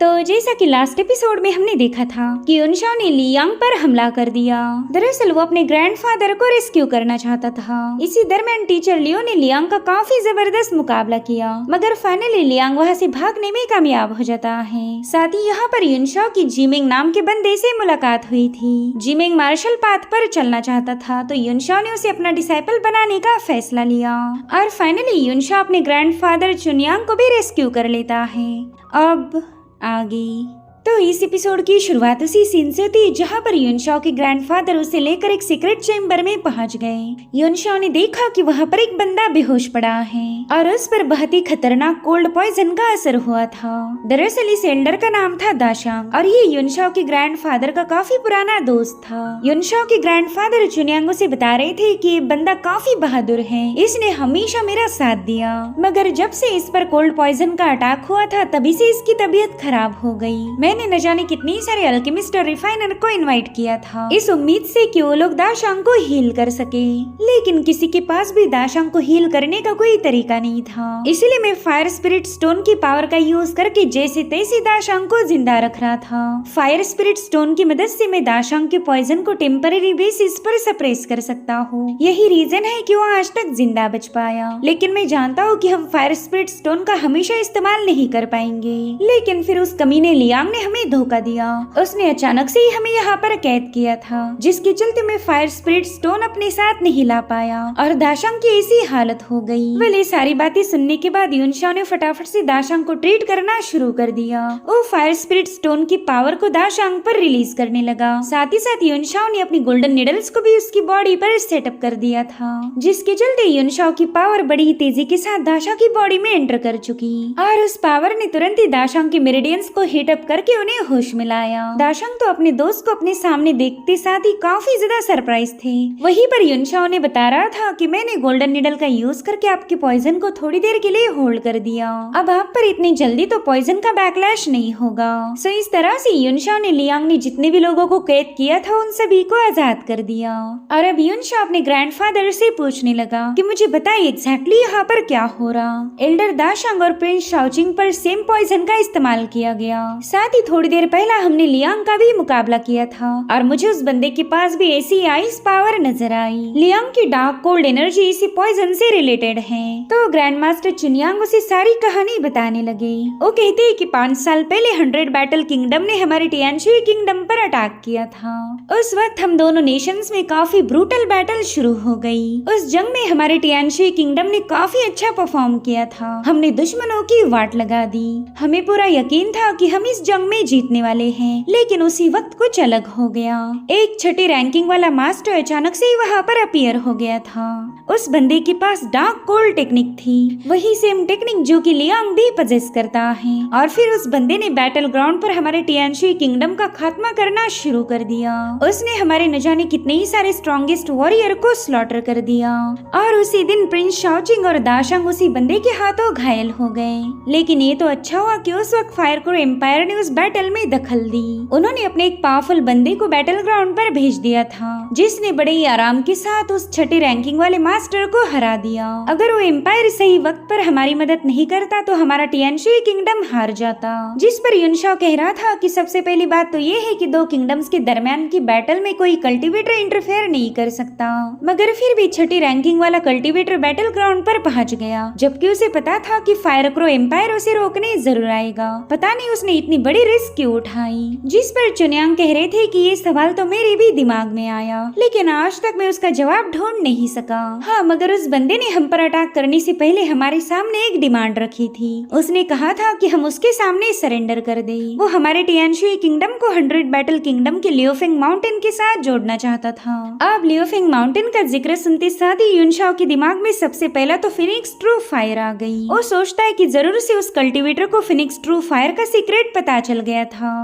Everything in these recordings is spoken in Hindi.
तो जैसा कि लास्ट एपिसोड में हमने देखा था कि युनशाओ ने लियांग पर हमला कर दिया। दरअसल वो अपने ग्रैंडफादर को रेस्क्यू करना चाहता था। इसी दरमियान टीचर लियो ने लियांग का काफी जबरदस्त मुकाबला किया, मगर फाइनली लियांग वहां से भागने में कामयाब हो जाता है। साथ ही यहाँ पर युनशाओ की जिमिंग नाम के बंदे से मुलाकात हुई थी। जिमिंग मार्शल पाथ पर चलना चाहता था, तो युनशाओ ने उसे अपना डिसाइपल बनाने का फैसला लिया और फाइनली युनशाओ अपने ग्रैंडफादर चुनयांग को भी रेस्क्यू कर लेता है। अब आगे तो इस एपिसोड की शुरुआत उसी सीन से होती है जहाँ पर युनशाओ के ग्रैंडफादर उसे लेकर एक सीक्रेट चेम्बर में पहुँच गए। युनशाओ ने देखा कि वहाँ पर एक बंदा बेहोश पड़ा है और उस पर बहुत ही खतरनाक कोल्ड पॉइजन का असर हुआ था। दरअसल इस एल्डर का नाम था दाशांग और ये युनशाओ के ग्रैंडफादर का काफी पुराना दोस्त था। युनशाओ के ग्रैंडफादर चुनयांग से बता रहे थे कि ये बंदा काफी बहादुर है, इसने हमेशा मेरा साथ दिया, मगर जब से इस पर कोल्ड पॉइजन का अटैक हुआ था तभी से इसकी तबीयत खराब हो गई। मैंने न जाने कितनी सारे अल्केमिस्ट और रिफाइनर को इनवाइट किया था इस उम्मीद से कि वो लोग दाशांग को हील कर सके, लेकिन किसी के पास भी दाशांग को हील करने का कोई तरीका नहीं था। इसलिए मैं फायर स्पिरिट स्टोन की पावर का यूज करके जैसे तैसे दाशांग को जिंदा रख रहा था। फायर स्पिरिट स्टोन की मदद से मैं दाशांग के पॉइजन को टेम्पररी बेसिस पर सप्रेस कर सकता हूँ। यही रीजन है कि वो आज तक जिंदा बच पाया। लेकिन मैं जानता हूँ कि हम फायर स्पिरिट स्टोन का हमेशा इस्तेमाल नहीं कर पाएंगे। लेकिन फिर उस कमीने लियांग ने हमें धोखा दिया। उसने अचानक से ही हमें यहाँ पर कैद किया था, जिसके चलते मैं फायर स्पिरिट स्टोन अपने साथ नहीं ला पाया और दाशांग की ऐसी हालत हो गई। ये सारी बातें सुनने के बाद युनशाओ ने फटाफट से दाशांग को ट्रीट करना शुरू कर दिया। वो फायर स्पिरिट स्टोन की पावर को दाशांग पर रिलीज करने लगा। साथ ही साथ युनशाओ ने अपनी गोल्डन निडल्स को भी उसकी बॉडी पर सेटअप कर दिया था, जिसके चलते युनशाओ की पावर बड़ी तेजी के साथ दाशा की बॉडी में एंटर कर चुकी और उस पावर ने तुरंत ही दाशांग के मेरिडियंस को हीट अप करके उन्हें होश में लाया। दाशांग तो अपने दोस्त को अपने सामने देखते साथ ही काफी ज्यादा सरप्राइज थे। वहीं पर युनशाओ ने बता रहा था कि मैंने गोल्डन निडल का यूज करके आपके पॉइजन को थोड़ी देर के लिए होल्ड कर दिया। अब आप पर इतनी जल्दी तो पॉइजन का बैकलैश नहीं होगा। सो इस तरह से युनशाओ ने लियांग ने जितने भी लोगों को कैद किया था उन सभी को आजाद कर दिया। और अब युनशाओ अपने ग्रैंडफादर से पूछने लगा कि मुझे बताइए एग्जैक्टली यहाँ पर क्या हो रहा। एल्डर दाशांग और प्रिंस शाओचिंग पर सेम पॉइजन का इस्तेमाल किया गया। साथ ही थोड़ी देर पहला हमने लियांग का भी मुकाबला किया था और मुझे उस बंदे के पास भी ऐसी आइस पावर नजर आई। लियांग की डार्क कोल्ड एनर्जी इसी पॉइजन से रिलेटेड है। तो ग्रैंड मास्टर चुनयांग उसे सारी कहानी बताने लगे। वो कहते हैं कि 5 साल पहले 100 बैटल किंगडम ने हमारे टियानशी किंगडम पर अटैक किया था। उस वक्त हम दोनों नेशंस में काफी ब्रूटल बैटल शुरू हो गई। उस जंग में हमारे टियानशी किंगडम ने काफी अच्छा परफॉर्म किया था। हमने दुश्मनों की वाट लगा दी। हमें पूरा यकीन था कि हम इस जंग में जीतने वाले हैं, लेकिन उसी वक्त कुछ अलग हो गया। एक छठी रैंकिंग वाला मास्टर अचानक से ही वहाँ पर अपीयर हो गया था। उस बंदे के पास डार्क कोल्ड टेक्निक थी, वही सेम टेक्निक जो कि लियांग भी पजेस करता है। और फिर उस बंदे ने बैटल ग्राउंड पर हमारे टियानशी किंगडम का खात्मा करना शुरू कर दिया। उसने हमारे न जाने कितने ही सारे स्ट्रॉन्गेस्ट वॉरियर को स्लॉटर कर दिया और उसी दिन प्रिंस शाओचिंग और दाशांग उसी बंदे के हाथों घायल हो गए। लेकिन ये तो अच्छा हुआ कि उस वक्त फायर क्रो एम्पायर ने उस बैटल में दखल दी। उन्होंने अपने एक पावरफुल बंदे को बैटल ग्राउंड पर भेज दिया था, जिसने बड़े ही आराम के साथ उस छठी रैंकिंग वाले मास्टर को हरा दिया। अगर वो एम्पायर सही वक्त पर हमारी मदद नहीं करता तो हमारा टियानशी किंगडम हार जाता। जिस पर युनशाओ कह रहा था कि सबसे पहली बात तो ये है कि 2 किंगडम्स के दरमियान की बैटल में कोई कल्टिवेटर इंटरफेयर नहीं कर सकता। मगर फिर भी छठी रैंकिंग वाला कल्टिवेटर बैटल ग्राउंड पर पहुंच गया, जबकि उसे पता था कि फायर क्रो एम्पायर उसे रोकने जरूर आएगा। पता नहीं उसने इतनी बड़ी रिस्क क्यों उठाई। जिस पर चुनयांग कह रहे थे कि ये सवाल तो मेरे भी दिमाग में आया, लेकिन आज तक मैं उसका जवाब ढूंढ नहीं सका। हाँ, मगर उस बंदे ने हम पर अटैक करने से पहले हमारे सामने एक डिमांड रखी थी। उसने कहा था कि हम उसके सामने सरेंडर कर दे। वो हमारे टियानशी किंगडम को 100 बैटल किंगडम के लियोफिंग माउंटेन के साथ जोड़ना चाहता था। अब लियोफिंग माउंटेन का जिक्र सुनते साथ ही युनशाओ के दिमाग में सबसे पहला तो फिनिक्स ट्रू फायर आ गई। वो सोचता है कि जरूर से उस कल्टिवेटर को फिनिक्स ट्रू फायर का सीक्रेट पता चल गया था।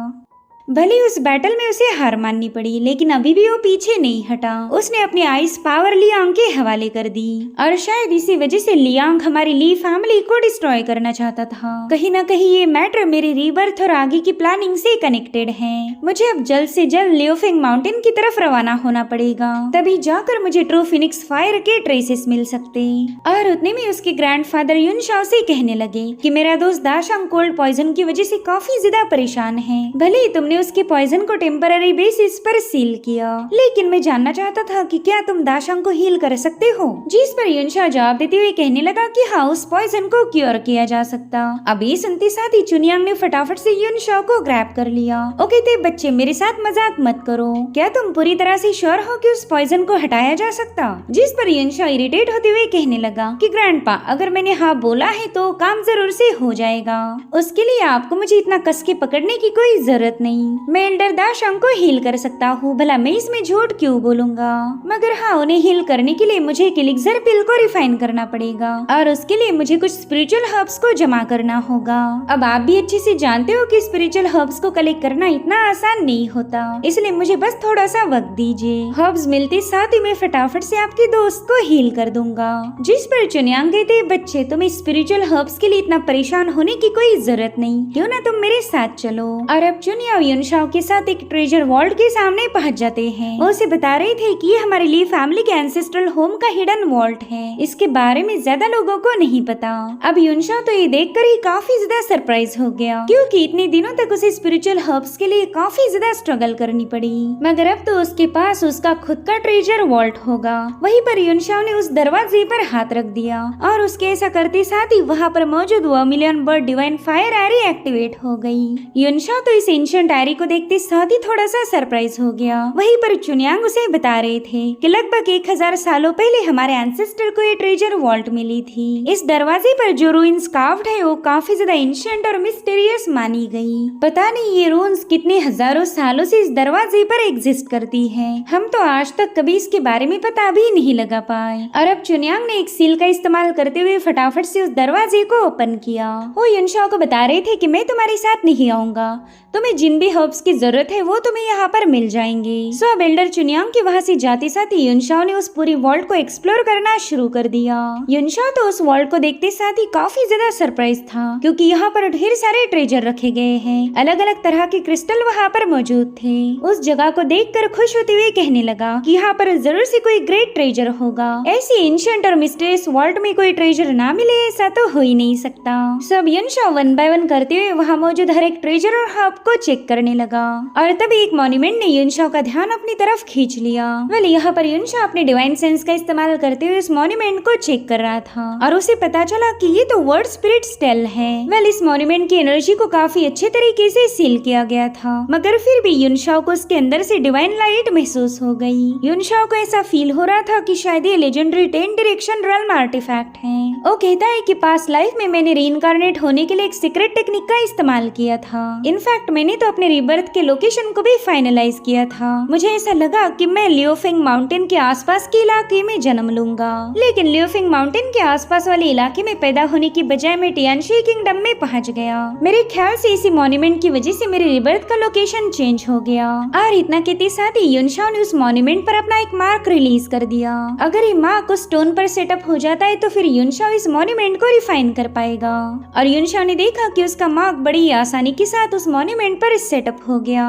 भले उस बैटल में उसे हार माननी पड़ी, लेकिन अभी भी वो पीछे नहीं हटा। उसने अपनी आइस पावर लियांग के हवाले कर दी और शायद इसी वजह से लियांग हमारी ली फैमिली को डिस्ट्रॉय करना चाहता था। कहीं ना कहीं ये मैटर मेरी रीबर्थ और आगे की प्लानिंग से कनेक्टेड है। मुझे अब जल्द से जल्द लियोफेंग माउंटेन की तरफ रवाना होना पड़ेगा, तभी जाकर मुझे ट्रू फिनिक्स फायर के ट्रेसेस मिल सकते। और उतने में उसके ग्रैंडफादर युनशाओ से कहने लगे कि मेरा दोस्त दाशांग कोल्ड पॉइजन की वजह से काफी ज्यादा परेशान है। भले ही तुमने उसके पॉइजन को टेम्पररी बेसिस पर सील किया, लेकिन मैं जानना चाहता था कि क्या तुम दाशांग को हील कर सकते हो। जिस पर युनशाओ जवाब देते हुए कहने लगा कि हाँ, उस पॉइजन को क्योर किया जा सकता। अभी सुनते साथ ही चुनियांग ने फटाफट से युनशाओ को ग्रैब कर लिया। ओके ते बच्चे, मेरे साथ मजाक मत करो। क्या तुम पूरी तरह से श्योर हो कि उस पॉइजन को हटाया जा सकता? जिस पर युनशाओ इरिटेट होते हुए कहने लगा कि ग्रैंडपा, अगर मैंने हाँ बोला है तो काम जरूर से हो जाएगा। उसके लिए आपको मुझे इतना कस के पकड़ने की कोई जरूरत नहीं। मैं एल्डर दाशांग को हील कर सकता हूँ, भला मैं इसमें झूठ क्यों बोलूंगा। मगर हाँ, उन्हें हील करने के लिए मुझे एक एलिक्सर पिल को रिफाइन करना पड़ेगा और उसके लिए मुझे कुछ स्पिरिचुअल हर्ब्स को जमा करना होगा। अब आप भी अच्छे से जानते हो कि स्पिरिचुअल हर्ब्स को कलेक्ट करना इतना आसान नहीं होता, इसलिए मुझे बस थोड़ा सा वक्त दीजिए। हर्ब्स मिलते साथ ही मैं फटाफट से आपके दोस्त को हील कर दूंगा। जिस पर चुनियांग कहते, बच्चे तुम्हें स्पिरिचुअल हर्ब्स के लिए इतना परेशान होने की कोई जरूरत नहीं, क्यों ना तुम मेरे साथ चलो। और अब चुनिया युनशाओ के साथ एक ट्रेजर वॉल्ट के सामने पहुंच जाते हैं। वो उसे बता रहे थे कि ये हमारे लिए फैमिली के एंसेस्ट्रल होम का हिडन वॉल्ट है, इसके बारे में ज्यादा लोगों को नहीं पता। अब युनशाओ तो ये देखकर ही काफी ज्यादा सरप्राइज हो गया, क्योंकि इतने दिनों तक उसे स्पिरिचुअल हर्ब्स के लिए काफी ज्यादा स्ट्रगल करनी पड़ी। मगर अब तो उसके पास उसका खुद का ट्रेजर वॉल्ट होगा। वहीं पर युनशाओ ने उस दरवाजे पर हाथ रख दिया और उसके ऐसा करते साथ ही वहाँ पर मौजूद वर्मिलियन बर्ड डिवाइन फायर एरी एक्टिवेट हो गई। युनशाओ तो इस एंशिएंट एरी को देखते साथ ही थोड़ा सा सरप्राइज हो गया। वहीं पर चुनियांग उसे बता रहे थे कि लगभग 1000 सालों पहले हमारे एंसेस्टर को ये ट्रेजर वॉल्ट मिली थी। इस दरवाजे पर जो रूइंस कार्व्ड है वो काफी ज्यादा एंशिएंट और मिस्टीरियस मानी गई। पता नहीं ये रूइंस कितने हजारों सालों से इस दरवाजे पर एग्जिस्ट करती है, हम तो आज तक कभी इसके बारे में पता भी नहीं लगा पाए। और अब चुनियांग ने एक सील का इस्तेमाल करते हुए फटाफट से उस दरवाजे को ओपन किया। वो युनशाओ को बता रहे थे कि मैं तुम्हारे साथ नहीं आऊंगा, तुम्हें जिन भी हर्ब्स की जरूरत है वो तुम्हें यहाँ पर मिल जाएंगे। सो अब एल्डर चुनियांग के वहाँ से जाते साथ ही युनशाओ ने उस पूरी वॉल्ट को एक्सप्लोर करना शुरू कर दिया। युनशाओ तो उस वॉल्ट को देखते साथ ही काफी ज्यादा सरप्राइज था, क्योंकि यहाँ पर ढेर सारे ट्रेजर रखे गए हैं। अलग अलग तरह के क्रिस्टल वहाँ पर मौजूद थे। उस जगह को देखकर खुश होते हुए कहने लगा कि यहाँ पर जरूर से कोई ग्रेट ट्रेजर होगा। ऐसी एंशिएंट और मिस्टीरियस वॉल्ट में कोई ट्रेजर ना मिले ऐसा तो हो ही नहीं सकता। सब युनशाओ वन बाय वन करते हुए वहाँ मौजूद हर एक ट्रेजर और हर्ब को चेक करने लगा और तभी एक मॉन्यूमेंट ने युनशाओ का ध्यान अपनी तरफ खींच लिया। वेल यहाँ पर युनशाओ अपने डिवाइन सेंस का इस्तेमाल करते हुए उस मॉन्यूमेंट को चेक कर रहा था और उसे पता चला कि ये तो वर्ड स्पिरिट स्टेल है। वेल इस मॉन्यूमेंट की एनर्जी को काफी अच्छे तरीके से सील किया गया था, मगर फिर भी युनशाओ को उसके अंदर से डिवाइन लाइट महसूस हो गई। युनशाओ को ऐसा फील हो रहा था कि शायद ये लेजेंडरी 10 डायरेक्शन रेल्म आर्टिफैक्ट है। वो कहता है कि पास्ट लाइफ में मैंने रीइंकार्नेट होने के लिए एक सीक्रेट टेक्निक का इस्तेमाल किया था। इनफैक्ट मैंने तो अपने रीबर्थ के लोकेशन को भी फाइनलाइज किया था। मुझे ऐसा लगा कि मैं लियोफेंग माउंटेन के आसपास के इलाके में जन्म लूंगा, लेकिन लियोफेंग माउंटेन के आसपास वाले इलाके में पैदा होने की बजाय मैं टियानशी किंगडम में पहुंच गया। मेरे ख्याल से इसी मॉन्यूमेंट की वजह से मेरे रीबर्थ का लोकेशन चेंज हो गया। और इतना कहते साथ ही युनशाओ ने उस मॉन्यूमेंट पर अपना एक मार्क रिलीज कर दिया। अगर ये मार्क उस स्टोन पर सेटअप हो जाता है तो फिर युनशाओ इस मॉन्यूमेंट को रिफाइन कर पाएगा। और युनशाओ ने देखा कि उसका मार्क बड़ी आसानी के साथ उस मॉन्यूमेंट पर सेटअप हो गया।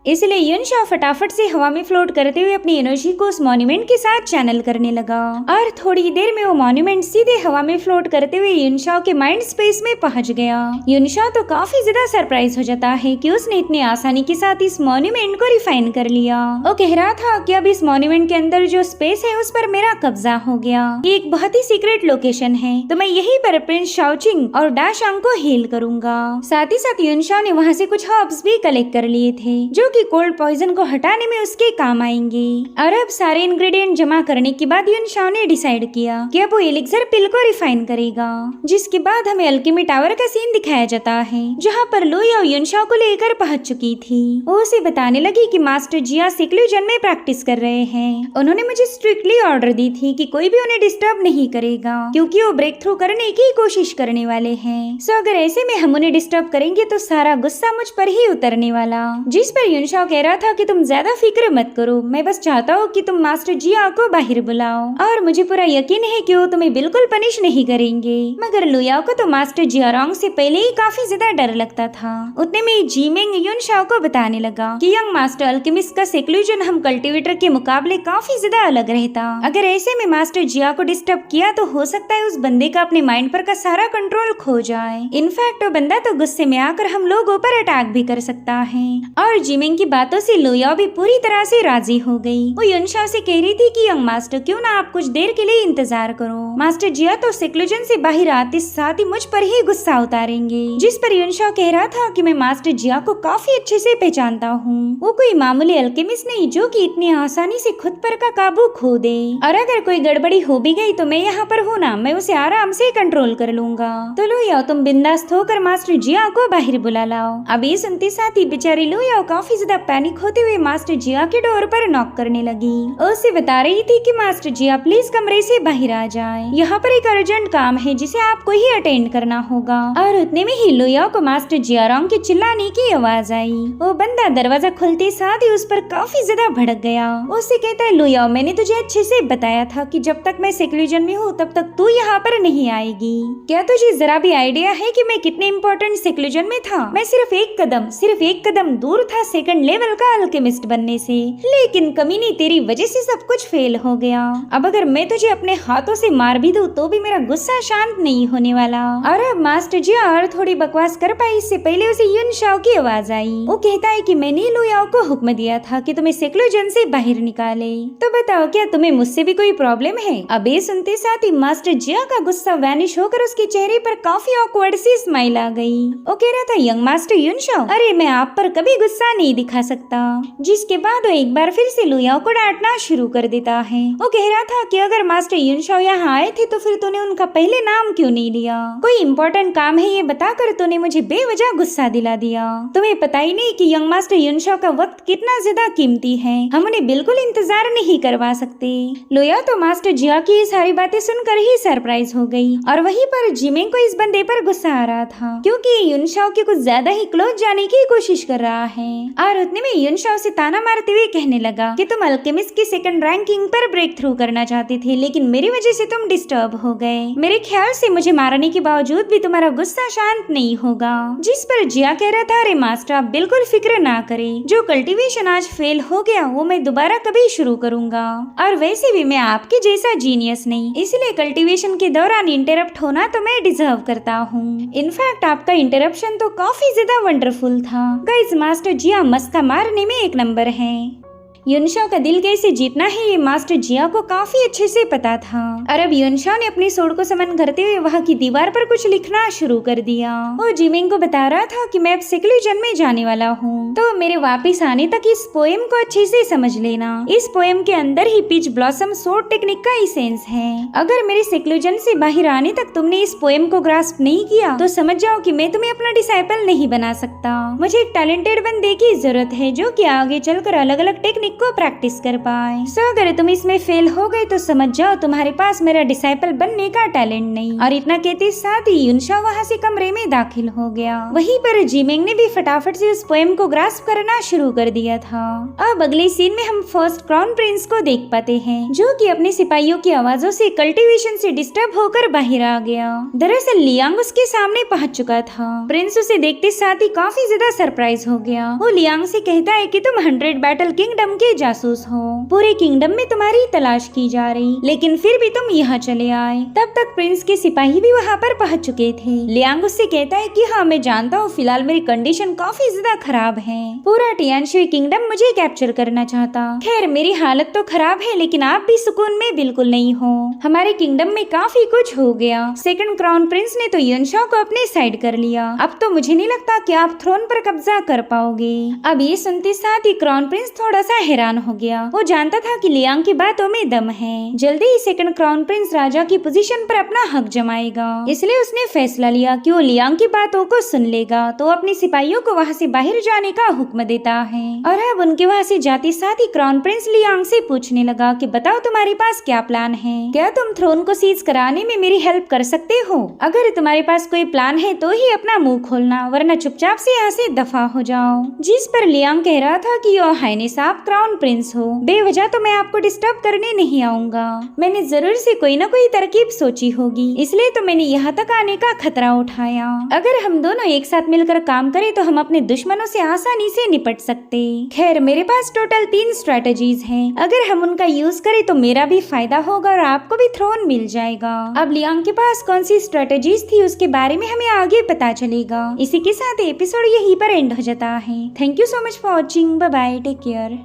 इसलिए युनशाओ फटाफट से हवा में फ्लोट करते हुए अपनी एनर्जी को उस मॉन्यूमेंट के साथ चैनल करने लगा और थोड़ी देर में वो मॉन्यूमेंट सीधे हवा में फ्लोट करते हुए युनशाओ के माइंड स्पेस में पहुंच गया। युनशाओ तो काफी ज्यादा सरप्राइज हो जाता है कि उसने इतनी आसानी के साथ इस मॉन्यूमेंट को रिफाइन कर लिया। वो कह रहा था कि अब इस मॉन्यूमेंट के अंदर जो स्पेस है उस पर मेरा कब्जा हो गया। ये एक बहुत ही सीक्रेट लोकेशन है, तो मैं यहीं पर प्रिंस शाओचिंग और दाशांग को हील करूंगा। साथ ही साथ युनशाओ ने वहाँ से कुछ हर्ब्स भी कलेक्ट कर लिए थे जो की कोल्ड पॉइजन को हटाने में उसके काम आएंगे। और अब सारे इंग्रेडिएंट जमा करने के बाद युनशाओ ने डिसाइड किया कि अब वो एलिक्सर पिल को रिफाइन करेगा, जिसके बाद हमें अल्केमी टावर का सीन दिखाया जाता है, जहाँ पर लू याओ युनशाओ को लेकर पहुंच चुकी थी। वो उसे बताने लगी कि मास्टर जिया सिक्लूजन में प्रैक्टिस कर रहे हैं। उन्होंने मुझे स्ट्रिक्टली ऑर्डर दी थी कि कोई भी उन्हें डिस्टर्ब नहीं करेगा, क्योंकि वो ब्रेक थ्रू करने की कोशिश करने वाले हैं। सो अगर ऐसे में हम उन्हें डिस्टर्ब करेंगे तो सारा गुस्सा मुझ पर ही उतरने वाला। जिस पर युनशाओ कह रहा था कि तुम ज्यादा फिक्र मत करो, मैं बस चाहता हूँ कि तुम मास्टर जिया को बाहर बुलाओ, और मुझे पूरा यकीन है कि वो तुम्हें बिल्कुल पनिश नहीं करेंगे। मगर लू याओ को तो मास्टर जियारोंग से पहले ही काफी ज्यादा डर लगता था। उतने में जीमिंग युनशाओ को बताने लगा कि यंग मास्टर अल्केमिस्ट का सिक्लूजन हम कल्टीवेटर के मुकाबले काफी ज्यादा अलग रहता। अगर ऐसे में मास्टर जिया को डिस्टर्ब किया तो हो सकता है उस बंदे का अपने माइंड पर का सारा कंट्रोल खो जाए। इनफैक्ट वो बंदा तो गुस्से में आकर हम लोगों पर अटैक भी कर सकता है। और जिमिंग की बातों से लू याओ भी पूरी तरह से राजी हो गई। वो युनशाओ से कह रही थी कि यंग मास्टर क्यों ना आप कुछ देर के लिए इंतजार करो। मास्टर जिया तो सिक्लूजन से बाहर आते साथ ही मुझ पर ही गुस्सा उतारेंगे। जिस पर युनशाओ कह रहा था कि मैं मास्टर जिया को काफी अच्छे से पहचानता हूँ। वो कोई मामूली अल्केमिस्ट नहीं जो कि इतनी आसानी से खुद पर का काबू खो दे। और अगर कोई गड़बड़ी हो भी गई तो मैं यहाँ पर हूँ ना, मैं उसे आराम से कंट्रोल कर लूंगा। तो लू याओ तुम बिंदास होकर मास्टर जिया को बाहर बुला लाओ। अब ये सुनते साथ ही बेचारी लू याओ काफी ज्यादा पैनिक होते हुए मास्टर जिया के डोर पर नॉक करने लगी। उसे बता रही थी कि मास्टर जिया प्लीज कमरे से बाहर आ जाए, यहाँ पर एक अर्जेंट काम है जिसे आपको ही अटेंड करना होगा। और उतने में ही लू याओ को मास्टर जियारोंग के चिल्लाने की आवाज आई। वो बंदा दरवाजा खुलते साथ ही उस पर काफी ज्यादा भड़क गया। उससे कहता है लू याओ मैंने तुझे अच्छे से बताया था कि जब तक मैं सिक्लूजन में हूँ तब तक तू यहाँ पर नहीं आएगी। क्या तुझे जरा भी आइडिया है कि मैं कितने इम्पोर्टेंट सिक्लूजन में था? मैं सिर्फ एक कदम दूर था सेकंड लेवल का अल्केमिस्ट बनने से, लेकिन कमीनी तेरी वजह से सब कुछ फेल हो गया। अब अगर मैं तुझे अपने हाथों से मार भी दूं तो भी मेरा गुस्सा शांत नहीं होने वाला। और अब मास्टर जिया और थोड़ी बकवास कर पाई इससे पहले उसे युनशाओ की आवाज आई। वो कहता है कि मैंने लू याओ को हुक्म दिया था कि तुम्हें सिक्लूजन से बाहर निकाले, तो बताओ क्या तुम्हें मुझसे भी कोई प्रॉब्लम है? अब ये सुनते साथ ही मास्टर जिया का गुस्सा वैनिश होकर उसके चेहरे पर काफी ऑकवर्ड सी स्माइल आ गई। वो कह रहा था यंग मास्टर युनशाओ अरे मैं आप पर कभी गुस्सा नहीं दिखा सकता। जिसके बाद वो एक बार फिर से लू याओ को डांटना शुरू कर देता है। वो कह रहा था कि अगर मास्टर युनशाओ यहाँ आए थे तो फिर तूने उनका पहले नाम क्यों नहीं लिया? कोई इम्पोर्टेंट काम है ये बताकर तूने मुझे बेवजह गुस्सा दिला दिया। तुम्हें पता ही नहीं कि यंग मास्टर युनशाओ का वक्त कितना ज्यादा कीमती है, हम उन्हें बिल्कुल इंतजार नहीं करवा सकते। लू याओ तो मास्टर जिया की सारी बातें सुनकर ही सरप्राइज हो गई। और वहीं पर जिमिंग को इस बंदे पर गुस्सा आ रहा था क्योंकि युनशाओ के कुछ ज्यादा ही क्लोज जाने की कोशिश कर रहा है। और उतने में युनशाओ से ताना मारते हुए कहने लगा कि तुम अल्केमिस्ट की सेकंड रैंकिंग पर ब्रेक थ्रू करना चाहते थे, लेकिन मेरी वजह से तुम डिस्टर्ब हो गए। मेरे ख्याल से मुझे मारने के बावजूद भी तुम्हारा गुस्सा शांत नहीं होगा। जिस पर जिया कह रहा था अरे मास्टर आप बिल्कुल फिक्र ना करें, जो कल्टीवेशन आज फेल हो गया वो मैं दोबारा कभी शुरू करूंगा। और वैसे भी मैं आपके जैसा जीनियस नहीं, इसलिए कल्टीवेशन के दौरान इंटरप्ट होना तो मैं डिजर्व करता हूँ। इनफैक्ट आपका इंटरप्शन तो काफी ज्यादा वंडरफुल था। गाइस मास्टर जिया मस्का मारने में एक नंबर है। युनशाओ का दिल कैसे जीतना है ये मास्टर जिया को काफी अच्छे से पता था। और अब युनशाओ ने अपनी सोड को समन करते हुए वहाँ की दीवार पर कुछ लिखना शुरू कर दिया। वो जिमिंग को बता रहा था कि मैं अब सिक्लूजन में जाने वाला हूँ, तो मेरे वापिस आने तक इस पोएम को अच्छे से समझ लेना। इस पोएम के अंदर ही पीच ब्लॉसम सोड टेक्निक का एसेंस है। अगर मेरे सिक्लूजन से बाहर आने तक तुमने इस पोएम को ग्रास्प नहीं किया तो समझ जाओ कि मैं तुम्हें अपना डिसाइपल नहीं बना सकता। मुझे एक टैलेंटेड बंदे की जरूरत है जो कि आगे चलकर अलग अलग टेक्निक को प्रैक्टिस कर पाए। सो अगर तुम इसमें फेल हो गए तो समझ जाओ तुम्हारे पास मेरा डिसाइपल बनने का टैलेंट नहीं। और इतना कहते साथ ही युनशाओ वहाँ से कमरे में दाखिल हो गया। वहीं पर जिमिंग ने भी फटाफट से उस पोएम को ग्रास्प करना शुरू कर दिया था। अब अगले सीन में हम फर्स्ट क्राउन प्रिंस को देख पाते हैं जो कि अपने सिपाहियों की आवाजों से कल्टीवेशन से डिस्टर्ब होकर बाहर आ गया। दरअसल लियांग उसके सामने पहुंच चुका था। प्रिंस उसे देखते साथ ही काफी ज्यादा सरप्राइज हो गया। वो लियांग से कहता है कि तुम 100 बैटल किंगडम के के जासूस हो। पूरे किंगडम में तुम्हारी तलाश की जा रही, लेकिन फिर भी तुम यहाँ चले आए। तब तक प्रिंस के सिपाही भी वहाँ पर पहुँच चुके थे। लियांग उससे कहता है कि हाँ मैं जानता हूँ, फिलहाल मेरी कंडीशन काफी ज्यादा खराब है। पूरा टियानशुई किंगडम मुझे कैप्चर करना चाहता। खैर मेरी हालत तो खराब है, लेकिन आप भी सुकून में बिल्कुल नहीं हो। हमारे किंगडम में काफी कुछ हो गया। सेकंड क्राउन प्रिंस ने तो युनशाओ को अपने साइड कर लिया। अब तो मुझे नहीं लगता कि आप थ्रोन पर कब्जा कर पाओगे। अब ये सुनते साथ ही क्राउन प्रिंस थोड़ा सा हैरान हो गया। वो जानता था कि लियांग की बातों में दम है। जल्दी ही सेकंड क्राउन प्रिंस राजा की पोजीशन पर अपना हक जमाएगा, इसलिए उसने फैसला लिया कि वो लियांग की बातों को सुन लेगा। तो अपने सिपाहियों को वहाँ से बाहर जाने का हुक्म देता है। और अब उनके वहाँ से जाते साथ ही क्राउन प्रिंस लियांग से पूछने लगा कि बताओ तुम्हारे पास क्या प्लान है? क्या तुम थ्रोन को सीज कराने में मेरी हेल्प कर सकते हो? अगर तुम्हारे पास कोई प्लान है तो ही अपना मुंह खोलना, वरना चुपचाप से यहाँ से दफा हो जाओ। जिस पर लियांग कह रहा था कि योर हाइनेस आप क्राउन प्रिंस हो, बेवजह तो मैं आपको डिस्टर्ब करने नहीं आऊंगा। मैंने जरूर से कोई न कोई तरकीब सोची होगी, इसलिए तो मैंने यहाँ तक आने का खतरा उठाया। अगर हम दोनों एक साथ मिलकर काम करें तो हम अपने दुश्मनों से आसानी से निपट सकते। खैर मेरे पास टोटल 3 स्ट्रेटेजीज हैं। अगर हम उनका यूज करें तो मेरा भी फायदा होगा और आपको भी थ्रोन मिल जाएगा। अब लियांग के पास कौन सी स्ट्रेटेजीज थी उसके बारे में हमें आगे पता चलेगा। इसी के साथ एपिसोड यहीं पर एंड हो जाता है। Thank you so much for watching. Bye bye, take care.